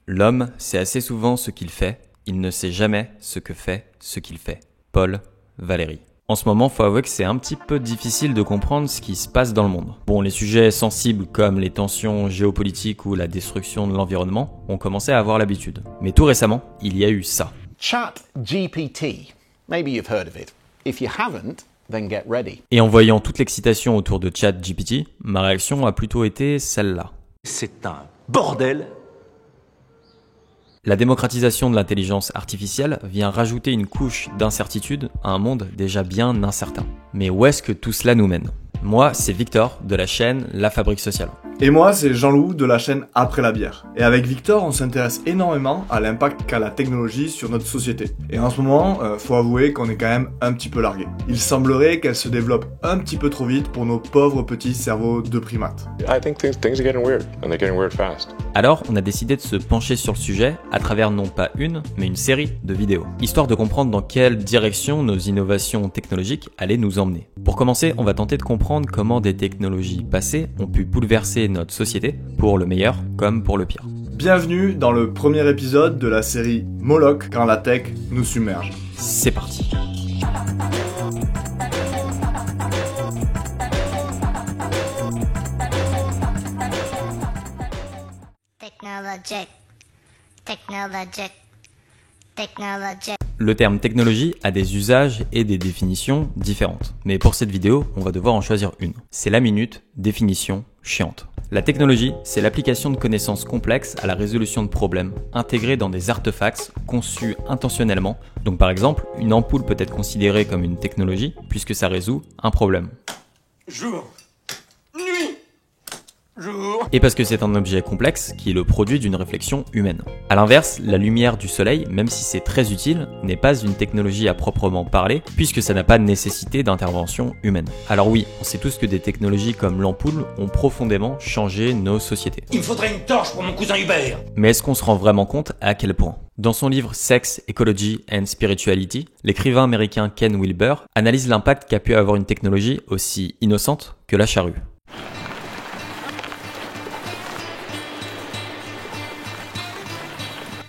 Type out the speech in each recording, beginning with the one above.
L'homme sait assez souvent ce qu'il fait, il ne sait jamais ce que fait ce qu'il fait. Paul Valéry. En ce moment, faut avouer que c'est un petit peu difficile de comprendre ce qui se passe dans le monde. Bon, les sujets sensibles comme les tensions géopolitiques ou la destruction de l'environnement ont commencé à avoir l'habitude. Mais tout récemment, il y a eu ça. ChatGPT. Maybe you've heard of it. If you haven't, then get ready. Et en voyant toute l'excitation autour de ChatGPT, ma réaction a plutôt été celle-là. C'est un bordel. La démocratisation de l'intelligence artificielle vient rajouter une couche d'incertitude à un monde déjà bien incertain. Mais où est-ce que tout cela nous mène ? Moi, c'est Victor de la chaîne La Fabrique Sociale. Et moi, c'est Jean-Loup de la chaîne Après la bière. Et avec Victor, on s'intéresse énormément à l'impact qu'a la technologie sur notre société. Et en ce moment, faut avouer qu'on est quand même un petit peu largué. Il semblerait qu'elle se développe un petit peu trop vite pour nos pauvres petits cerveaux de primates. I think things are getting weird, and they're getting weird fast. Alors, on a décidé de se pencher sur le sujet à travers non pas une, mais une série de vidéos, histoire de comprendre dans quelle direction nos innovations technologiques allaient nous emmener. Pour commencer, on va tenter de comprendre comment des technologies passées ont pu bouleverser notre société, pour le meilleur comme pour le pire. Bienvenue dans le premier épisode de la série Moloch quand la tech nous submerge. C'est parti. Technologic. Le terme technologie a des usages et des définitions différentes. Mais pour cette vidéo, on va devoir en choisir une. C'est la minute définition chiante. La technologie, c'est l'application de connaissances complexes à la résolution de problèmes, intégrés dans des artefacts conçus intentionnellement. Donc par exemple, une ampoule peut être considérée comme une technologie puisque ça résout un problème. Jour. Nuit. Jour. Et parce que c'est un objet complexe qui est le produit d'une réflexion humaine. A l'inverse, la lumière du soleil, même si c'est très utile, n'est pas une technologie à proprement parler, puisque ça n'a pas de nécessité d'intervention humaine. Alors oui, on sait tous que des technologies comme l'ampoule ont profondément changé nos sociétés. Il me faudrait une torche pour mon cousin Hubert. Mais est-ce qu'on se rend vraiment compte à quel point ? Dans son livre Sex, Ecology and Spirituality, l'écrivain américain Ken Wilber analyse l'impact qu'a pu avoir une technologie aussi innocente que la charrue.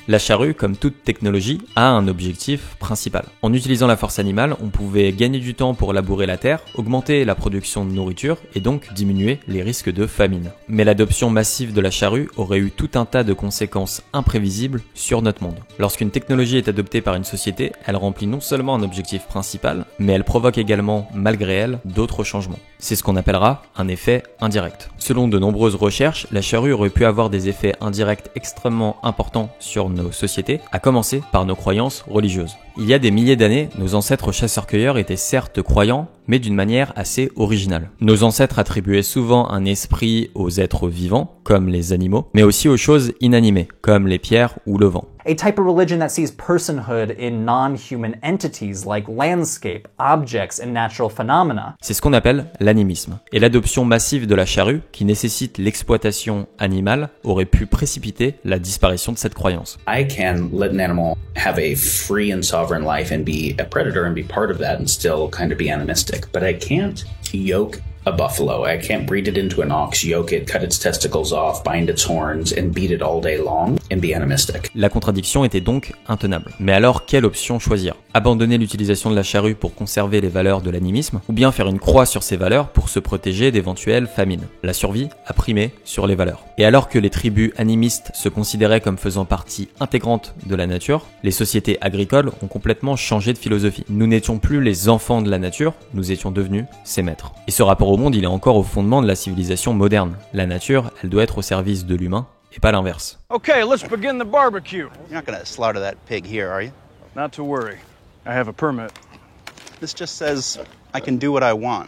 La charrue, comme toute technologie, a un objectif principal. En utilisant la force animale, on pouvait gagner du temps pour labourer la terre, augmenter la production de nourriture et donc diminuer les risques de famine. Mais l'adoption massive de la charrue aurait eu tout un tas de conséquences imprévisibles sur notre monde. Lorsqu'une technologie est adoptée par une société, elle remplit non seulement un objectif principal, mais elle provoque également, malgré elle, d'autres changements. C'est ce qu'on appellera un effet indirect. Selon de nombreuses recherches, la charrue aurait pu avoir des effets indirects extrêmement importants sur nos sociétés, à commencer par nos croyances religieuses. Il y a des milliers d'années, nos ancêtres chasseurs-cueilleurs étaient certes croyants, mais d'une manière assez originale. Nos ancêtres attribuaient souvent un esprit aux êtres vivants, comme les animaux, mais aussi aux choses inanimées, comme les pierres ou le vent. A type of religion that sees personhood in non-human entities like landscape, objects, and natural phenomena. C'est ce qu'on appelle l'animisme. Et l'adoption massive de la charrue, qui nécessite l'exploitation animale, aurait pu précipiter la disparition de cette croyance. I can let an animal have a free and sovereign life and be a predator and be part of that and still kind of be animistic, but I can't yoke a buffalo. I can't breed it into an ox, yoke it, cut its testicles off, bind its horns, and beat it all day long and be animistic. La contradiction était donc intenable. Mais alors, quelle option choisir ? Abandonner l'utilisation de la charrue pour conserver les valeurs de l'animisme, ou bien faire une croix sur ces valeurs pour se protéger d'éventuelles famines ? La survie a primé sur les valeurs. Et alors que les tribus animistes se considéraient comme faisant partie intégrante de la nature, les sociétés agricoles ont complètement changé de philosophie. Nous n'étions plus les enfants de la nature, nous étions devenus ses maîtres. Et ce rapport au monde, il est encore au fondement de la civilisation moderne. La nature, elle doit être au service de l'humain et pas l'inverse. Okay, let's begin the barbecue. You're not gonna slaughter that pig here, are you? Not to worry. I have a permit. This just says I can do what I want.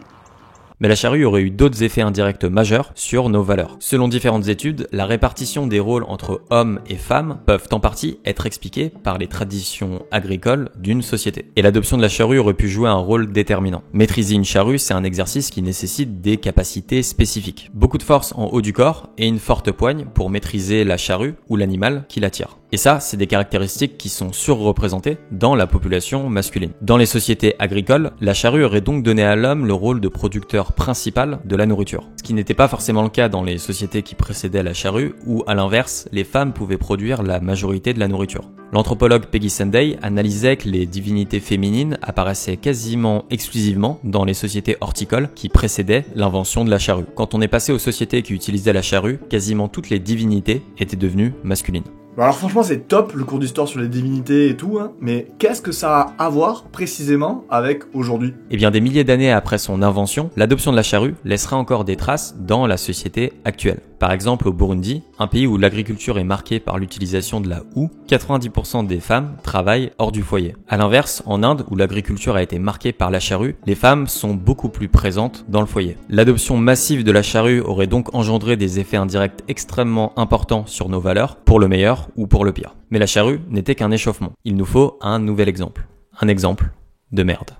Mais la charrue aurait eu d'autres effets indirects majeurs sur nos valeurs. Selon différentes études, la répartition des rôles entre hommes et femmes peuvent en partie être expliquées par les traditions agricoles d'une société. Et l'adoption de la charrue aurait pu jouer un rôle déterminant. Maîtriser une charrue, c'est un exercice qui nécessite des capacités spécifiques. Beaucoup de force en haut du corps et une forte poigne pour maîtriser la charrue ou l'animal qui la tire. Et ça, c'est des caractéristiques qui sont surreprésentées dans la population masculine. Dans les sociétés agricoles, la charrue aurait donc donné à l'homme le rôle de producteur transporteur principal de la nourriture. Ce qui n'était pas forcément le cas dans les sociétés qui précédaient la charrue, où à l'inverse, les femmes pouvaient produire la majorité de la nourriture. L'anthropologue Peggy Sunday analysait que les divinités féminines apparaissaient quasiment exclusivement dans les sociétés horticoles qui précédaient l'invention de la charrue. Quand on est passé aux sociétés qui utilisaient la charrue, quasiment toutes les divinités étaient devenues masculines. Alors franchement c'est top le cours d'histoire sur les divinités et tout, hein, mais qu'est-ce que ça a à voir précisément avec aujourd'hui ? Eh bien des milliers d'années après son invention, l'adoption de la charrue laissera encore des traces dans la société actuelle. Par exemple au Burundi, un pays où l'agriculture est marquée par l'utilisation de la houe, 90% des femmes travaillent hors du foyer. À l'inverse, en Inde, où l'agriculture a été marquée par la charrue, les femmes sont beaucoup plus présentes dans le foyer. L'adoption massive de la charrue aurait donc engendré des effets indirects extrêmement importants sur nos valeurs, pour le meilleur ou pour le pire. Mais la charrue n'était qu'un échauffement. Il nous faut un nouvel exemple. Un exemple de merde.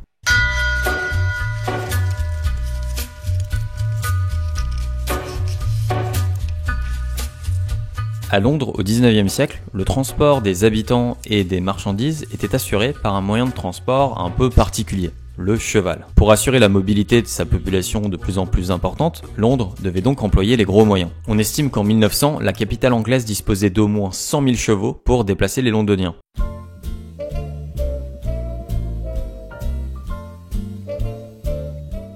À Londres, au 19e siècle, le transport des habitants et des marchandises était assuré par un moyen de transport un peu particulier, le cheval. Pour assurer la mobilité de sa population de plus en plus importante, Londres devait donc employer les gros moyens. On estime qu'en 1900, la capitale anglaise disposait d'au moins 100 000 chevaux pour déplacer les Londoniens.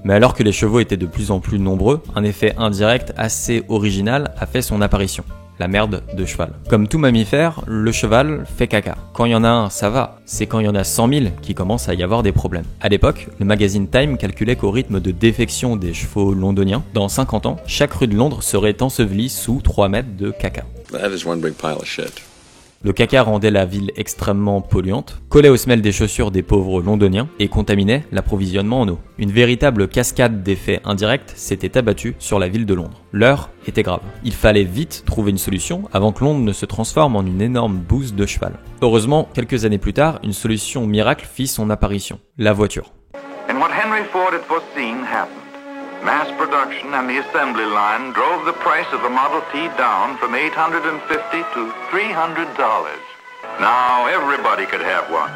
Mais alors que les chevaux étaient de plus en plus nombreux, un effet indirect assez original a fait son apparition. La merde de cheval. Comme tout mammifère, le cheval fait caca. Quand il y en a un, ça va. C'est quand il y en a 100 000 qu'il commence à y avoir des problèmes. À l'époque, le magazine Time calculait qu'au rythme de défection des chevaux londoniens, dans 50 ans, chaque rue de Londres serait ensevelie sous 3 mètres de caca. That is one big pile of shit. Le caca rendait la ville extrêmement polluante, collait aux semelles des chaussures des pauvres londoniens et contaminait l'approvisionnement en eau. Une véritable cascade d'effets indirects s'était abattue sur la ville de Londres. L'heure était grave. Il fallait vite trouver une solution avant que Londres ne se transforme en une énorme bouse de cheval. Heureusement, quelques années plus tard, une solution miracle fit son apparition. La voiture. And what Henry Ford had foreseen happened. Mass production and the assembly line drove the price of the Model T down from $850 to $300. Now everybody could have one.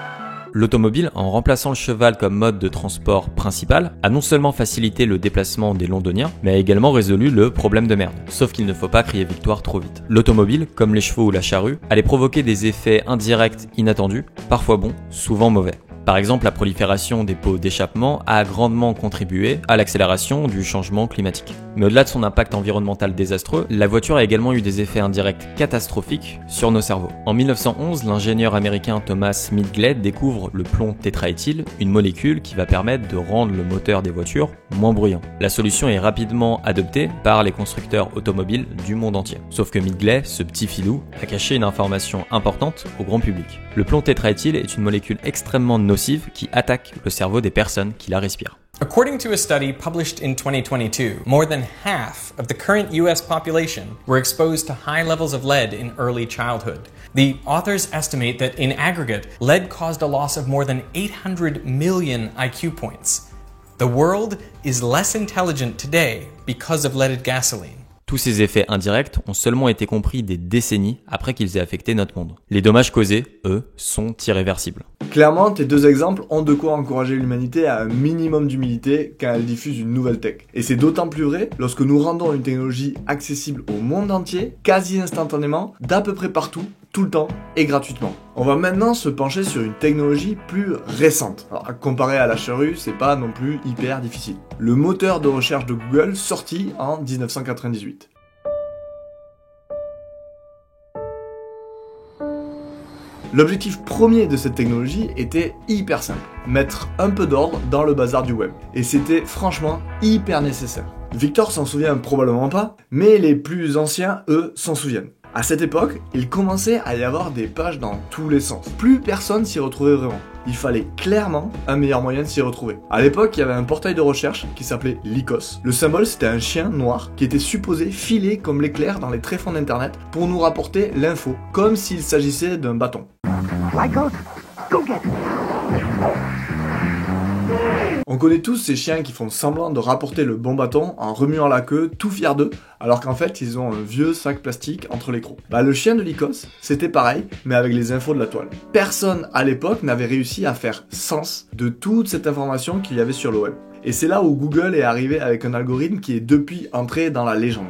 L'automobile, en remplaçant le cheval comme mode de transport principal, a non seulement facilité le déplacement des Londoniens, mais a également résolu le problème de merde. Sauf qu'il ne faut pas crier victoire trop vite. L'automobile, comme les chevaux ou la charrue, allait provoquer des effets indirects inattendus, parfois bons, souvent mauvais. Par exemple, la prolifération des pots d'échappement a grandement contribué à l'accélération du changement climatique. Mais au-delà de son impact environnemental désastreux, la voiture a également eu des effets indirects catastrophiques sur nos cerveaux. En 1911, l'ingénieur américain Thomas Midgley découvre le plomb tétraéthyle, une molécule qui va permettre de rendre le moteur des voitures moins bruyant. La solution est rapidement adoptée par les constructeurs automobiles du monde entier. Sauf que Midgley, ce petit filou, a caché une information importante au grand public. Le plomb tétraéthyle est une molécule extrêmement nocive qui attaque le cerveau des personnes qui la respirent. According to a study published in 2022, more than half of the current US population were exposed to high levels of lead in early childhood. The authors estimate that in aggregate, lead caused a loss of more than 800 million IQ points. The world is less intelligent today because of leaded gasoline. Tous ces effets indirects ont seulement été compris des décennies après qu'ils aient affecté notre monde. Les dommages causés, eux, sont irréversibles. Clairement, tes deux exemples ont de quoi encourager l'humanité à un minimum d'humilité quand elle diffuse une nouvelle tech. Et c'est d'autant plus vrai lorsque nous rendons une technologie accessible au monde entier, quasi instantanément, d'à peu près partout, tout le temps et gratuitement. On va maintenant se pencher sur une technologie plus récente. Alors, comparé à la charrue, c'est pas non plus hyper difficile. Le moteur de recherche de Google sorti en 1998. L'objectif premier de cette technologie était hyper simple, mettre un peu d'ordre dans le bazar du web. Et c'était franchement hyper nécessaire. Victor s'en souvient probablement pas, mais les plus anciens, eux, s'en souviennent. À cette époque, il commençait à y avoir des pages dans tous les sens. Plus personne s'y retrouvait vraiment. Il fallait clairement un meilleur moyen de s'y retrouver. À l'époque, il y avait un portail de recherche qui s'appelait Lycos. Le symbole, c'était un chien noir qui était supposé filer comme l'éclair dans les tréfonds d'internet pour nous rapporter l'info, comme s'il s'agissait d'un bâton. Lycos, go get it. On connaît tous ces chiens qui font semblant de rapporter le bon bâton en remuant la queue, tout fiers d'eux, alors qu'en fait ils ont un vieux sac plastique entre les crocs. Le chien de Lycos, c'était pareil, mais avec les infos de la toile. Personne à l'époque n'avait réussi à faire sens de toute cette information qu'il y avait sur le web. Et c'est là où Google est arrivé avec un algorithme qui est depuis entré dans la légende.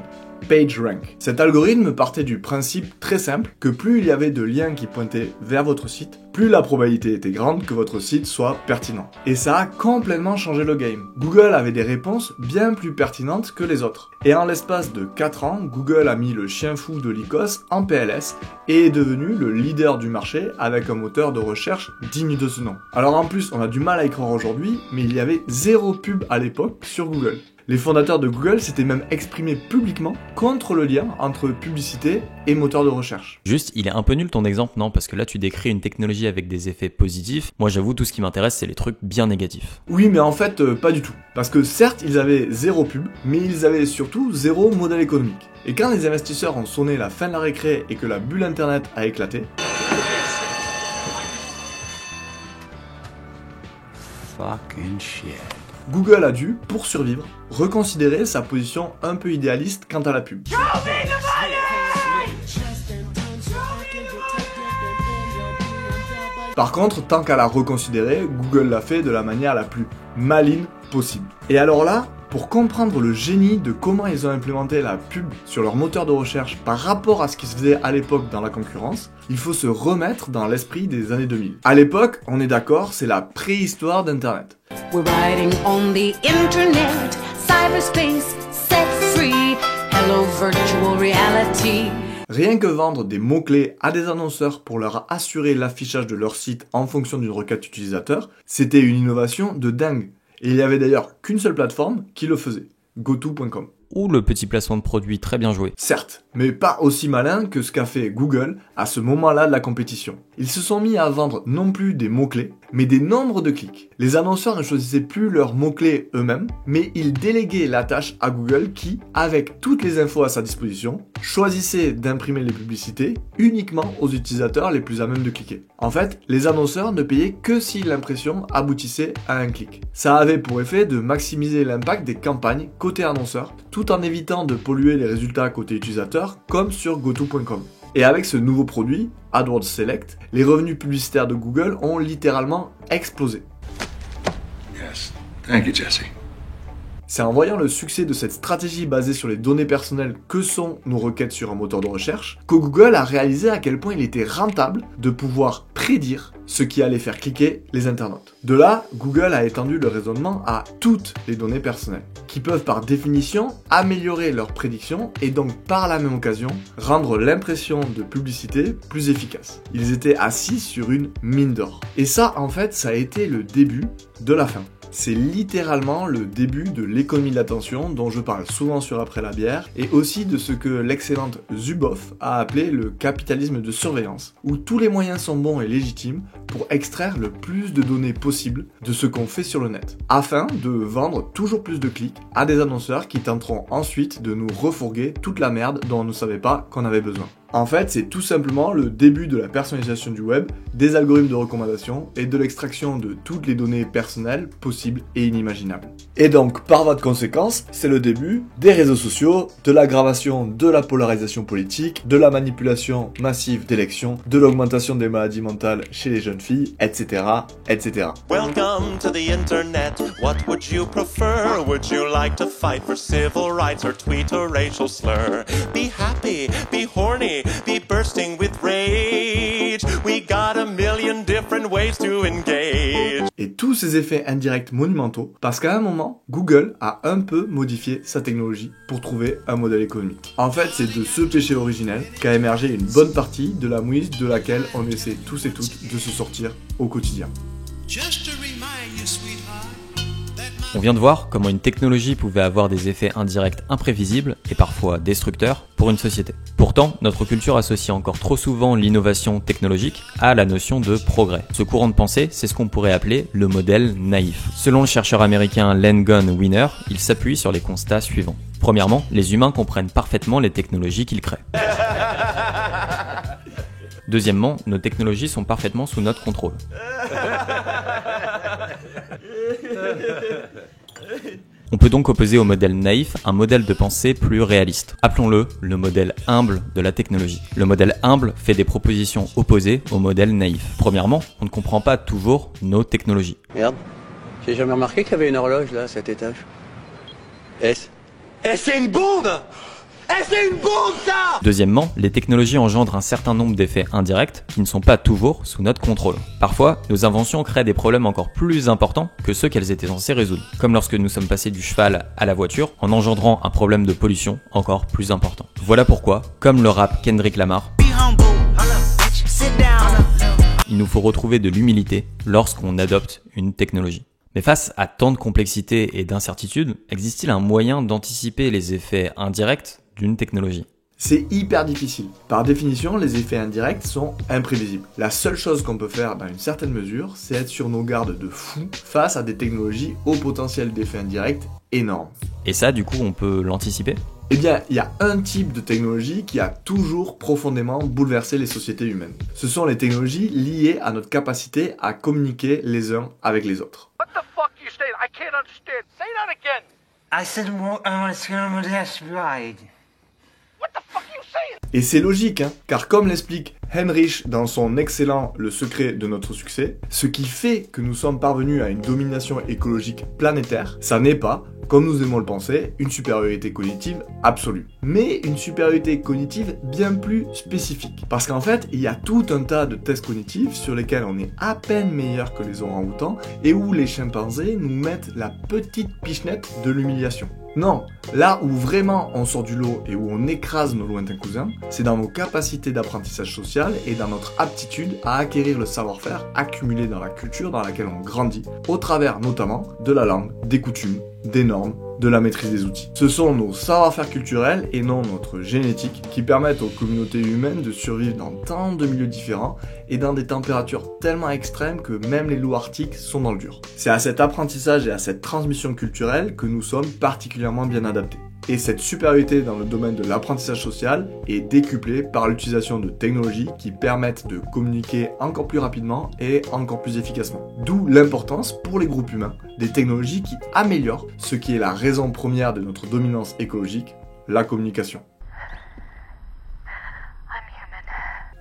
PageRank. Cet algorithme partait du principe très simple que plus il y avait de liens qui pointaient vers votre site, plus la probabilité était grande que votre site soit pertinent. Et ça a complètement changé le game. Google avait des réponses bien plus pertinentes que les autres. Et en l'espace de 4 ans, Google a mis le chien fou de Lycos en PLS et est devenu le leader du marché avec un moteur de recherche digne de ce nom. Alors en plus, on a du mal à y croire aujourd'hui, mais il y avait 0 pub à l'époque sur Google. Les fondateurs de Google s'étaient même exprimés publiquement contre le lien entre publicité et moteur de recherche. Juste, il est un peu nul ton exemple, non? Parce que là, tu décris une technologie avec des effets positifs. Moi, j'avoue, tout ce qui m'intéresse, c'est les trucs bien négatifs. Oui, mais en fait, pas du tout. Parce que certes, ils avaient 0 pub, mais ils avaient surtout 0 modèle économique. Et quand les investisseurs ont sonné la fin de la récré et que la bulle internet a éclaté... Fucking shit. Google a dû, pour survivre, reconsidérer sa position un peu idéaliste quant à la pub. Par contre, tant qu'à la reconsidérer, Google l'a fait de la manière la plus maligne possible. Et alors là, pour comprendre le génie de comment ils ont implémenté la pub sur leur moteur de recherche par rapport à ce qui se faisait à l'époque dans la concurrence, il faut se remettre dans l'esprit des années 2000. À l'époque, on est d'accord, c'est la préhistoire d'Internet. We're riding on the internet, cyberspace, set free, hello virtual reality. Rien que vendre des mots-clés à des annonceurs pour leur assurer l'affichage de leur site en fonction d'une requête utilisateur, c'était une innovation de dingue. Et il y avait d'ailleurs qu'une seule plateforme qui le faisait, GoTo.com. Ou le petit placement de produit très bien joué. Certes, mais pas aussi malin que ce qu'a fait Google à ce moment-là de la compétition. Ils se sont mis à vendre non plus des mots-clés, mais des nombres de clics. Les annonceurs ne choisissaient plus leurs mots-clés eux-mêmes, mais ils déléguaient la tâche à Google qui, avec toutes les infos à sa disposition, choisissait d'imprimer les publicités uniquement aux utilisateurs les plus à même de cliquer. En fait, les annonceurs ne payaient que si l'impression aboutissait à un clic. Ça avait pour effet de maximiser l'impact des campagnes côté annonceur, tout en évitant de polluer les résultats côté utilisateur, comme sur GoTo.com. Et avec ce nouveau produit, AdWords Select, les revenus publicitaires de Google ont littéralement explosé. Yes. Thank you, Jesse. C'est en voyant le succès de cette stratégie basée sur les données personnelles que sont nos requêtes sur un moteur de recherche, que Google a réalisé à quel point il était rentable de pouvoir prédire ce qui allait faire cliquer les internautes. De là, Google a étendu le raisonnement à toutes les données personnelles, qui peuvent par définition améliorer leurs prédictions et donc par la même occasion rendre l'impression de publicité plus efficace. Ils étaient assis sur une mine d'or. Et ça, en fait, ça a été le début de la fin. C'est littéralement le début de l'économie de l'attention dont je parle souvent sur Après la bière et aussi de ce que l'excellente Zuboff a appelé le capitalisme de surveillance, où tous les moyens sont bons et légitimes pour extraire le plus de données possible de ce qu'on fait sur le net, afin de vendre toujours plus de clics à des annonceurs qui tenteront ensuite de nous refourguer toute la merde dont on ne savait pas qu'on avait besoin. En fait, c'est tout simplement le début de la personnalisation du web, des algorithmes de recommandation et de l'extraction de toutes les données personnelles possibles et inimaginables. Et donc, par voie de conséquence, c'est le début des réseaux sociaux, de l'aggravation de la polarisation politique, de la manipulation massive d'élections, de l'augmentation des maladies mentales chez les jeunes filles, etc., etc. Welcome to the internet. What would you prefer? Would you like to fight for civil rights or tweet a racial slur? Be happy, be horny, be bursting with rage. We got a million different ways to engage. Et tous ces effets indirects monumentaux, parce qu'à un moment, Google a un peu modifié sa technologie pour trouver un modèle économique. En fait, c'est de ce péché originel qu'a émergé une bonne partie de la mouise de laquelle on essaie tous et toutes de se sortir au quotidien. On vient de voir comment une technologie pouvait avoir des effets indirects imprévisibles et parfois destructeurs pour une société. Pourtant, notre culture associe encore trop souvent l'innovation technologique à la notion de progrès. Ce courant de pensée, c'est ce qu'on pourrait appeler le modèle naïf. Selon le chercheur américain Langone Winner, il s'appuie sur les constats suivants. Premièrement, les humains comprennent parfaitement les technologies qu'ils créent. Deuxièmement, nos technologies sont parfaitement sous notre contrôle. On peut donc opposer au modèle naïf un modèle de pensée plus réaliste. Appelons-le le modèle humble de la technologie. Le modèle humble fait des propositions opposées au modèle naïf. Premièrement, on ne comprend pas toujours nos technologies. Merde, J'ai jamais remarqué qu'il y avait une horloge là à cet étage. S. C'est une bombe. C'est une bombe, ça. Deuxièmement, les technologies engendrent un certain nombre d'effets indirects qui ne sont pas toujours sous notre contrôle. Parfois, nos inventions créent des problèmes encore plus importants que ceux qu'elles étaient censées résoudre, comme lorsque nous sommes passés du cheval à la voiture en engendrant un problème de pollution encore plus important. Voilà pourquoi, comme le rappe Kendrick Lamar, il nous faut retrouver de l'humilité lorsqu'on adopte une technologie. Mais face à tant de complexité et d'incertitude, existe-t-il un moyen d'anticiper les effets indirects d'une technologie ? C'est hyper difficile. Par définition, les effets indirects sont imprévisibles. La seule chose qu'on peut faire dans une certaine mesure, c'est être sur nos gardes de fou face à des technologies au potentiel d'effets indirects énorme. Et ça, du coup, on peut l'anticiper ? Eh bien, il y a un type de technologie qui a toujours profondément bouleversé les sociétés humaines. Ce sont les technologies liées à notre capacité à communiquer les uns avec les autres. What the fuck you saying? I can't understand. Say that again. I said I want to see on the last ride. What the fuck you saying? Et c'est logique, hein, car comme l'explique Heinrich dans son excellent Le secret de notre succès, ce qui fait que nous sommes parvenus à une domination écologique planétaire, ça n'est pas, comme nous aimons le penser, une supériorité cognitive absolue, mais une supériorité cognitive bien plus spécifique. Parce qu'en fait, il y a tout un tas de tests cognitifs sur lesquels on est à peine meilleur que les orang-outans et où les chimpanzés nous mettent la petite pichenette de l'humiliation. Non, là où vraiment on sort du lot et où on écrase nos lointains cousins, c'est dans nos capacités d'apprentissage social et dans notre aptitude à acquérir le savoir-faire accumulé dans la culture dans laquelle on grandit, au travers notamment de la langue, des coutumes, des normes, de la maîtrise des outils. Ce sont nos savoir-faire culturels et non notre génétique qui permettent aux communautés humaines de survivre dans tant de milieux différents et dans des températures tellement extrêmes que même les loups arctiques sont dans le dur. C'est à cet apprentissage et à cette transmission culturelle que nous sommes particulièrement bien adaptés. Et cette supériorité dans le domaine de l'apprentissage social est décuplée par l'utilisation de technologies qui permettent de communiquer encore plus rapidement et encore plus efficacement. D'où l'importance pour les groupes humains des technologies qui améliorent ce qui est la raison première de notre dominance écologique, la communication.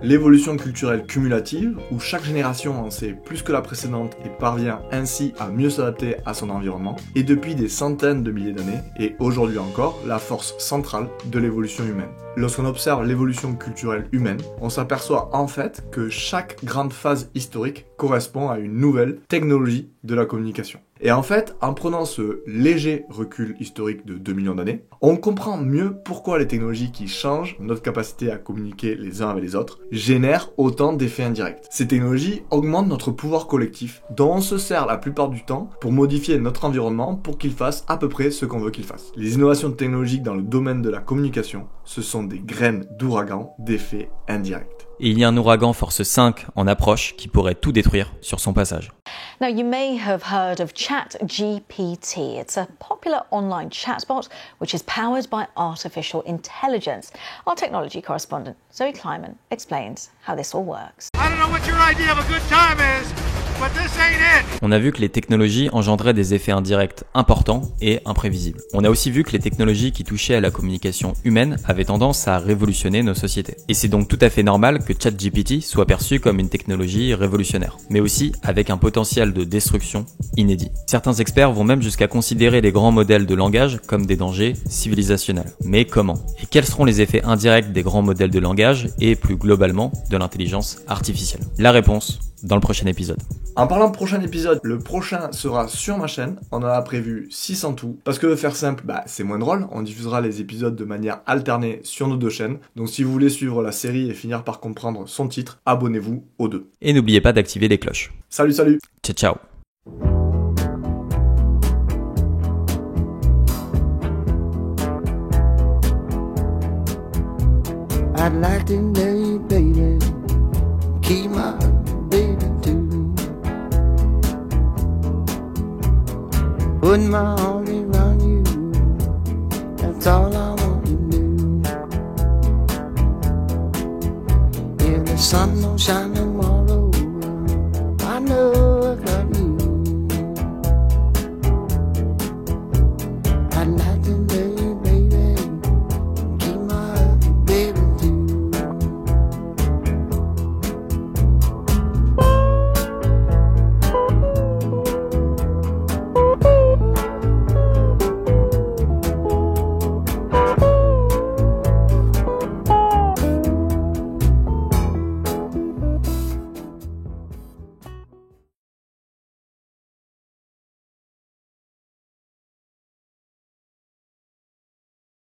L'évolution culturelle cumulative, où chaque génération en sait plus que la précédente et parvient ainsi à mieux s'adapter à son environnement, est depuis des centaines de milliers d'années, et aujourd'hui encore, la force centrale de l'évolution humaine. Lorsqu'on observe l'évolution culturelle humaine, on s'aperçoit en fait que chaque grande phase historique correspond à une nouvelle technologie de la communication. Et en fait, en prenant ce léger recul historique de 2 millions d'années, on comprend mieux pourquoi les technologies qui changent notre capacité à communiquer les uns avec les autres génèrent autant d'effets indirects. Ces technologies augmentent notre pouvoir collectif, dont on se sert la plupart du temps pour modifier notre environnement pour qu'il fasse à peu près ce qu'on veut qu'il fasse. Les innovations technologiques dans le domaine de la communication, ce sont des graines d'ouragan d'effets indirects. Et il y a un ouragan force 5 en approche qui pourrait tout détruire sur son passage. Now, you may have heard of ChatGPT. It's a popular online chatbot which is powered by artificial intelligence. Our technology correspondent, Zoe Kleiman, explains how this all works. I don't know what your idea of a good time is, but this ain't it. On a vu que les technologies engendraient des effets indirects importants et imprévisibles. On a aussi vu que les technologies qui touchaient à la communication humaine avaient tendance à révolutionner nos sociétés. Et c'est donc tout à fait normal que ChatGPT soit perçu comme une technologie révolutionnaire, mais aussi avec un potentiel de destruction inédit. Certains experts vont même jusqu'à considérer les grands modèles de langage comme des dangers civilisationnels. Mais comment ? Et quels seront les effets indirects des grands modèles de langage et plus globalement de l'intelligence artificielle ? La réponse dans le prochain épisode. En parlant de prochain épisode, le prochain sera sur ma chaîne. On en a prévu 6 en tout. Parce que faire simple, c'est moins drôle. On diffusera les épisodes de manière alternée sur nos deux chaînes. Donc si vous voulez suivre la série et finir par comprendre son titre, abonnez-vous aux deux. Et n'oubliez pas d'activer les cloches. Salut, salut. Ciao, ciao. I'd like to know you, baby. Keep my baby too. Put my arm around you. That's all I want to do. If the sun don't shine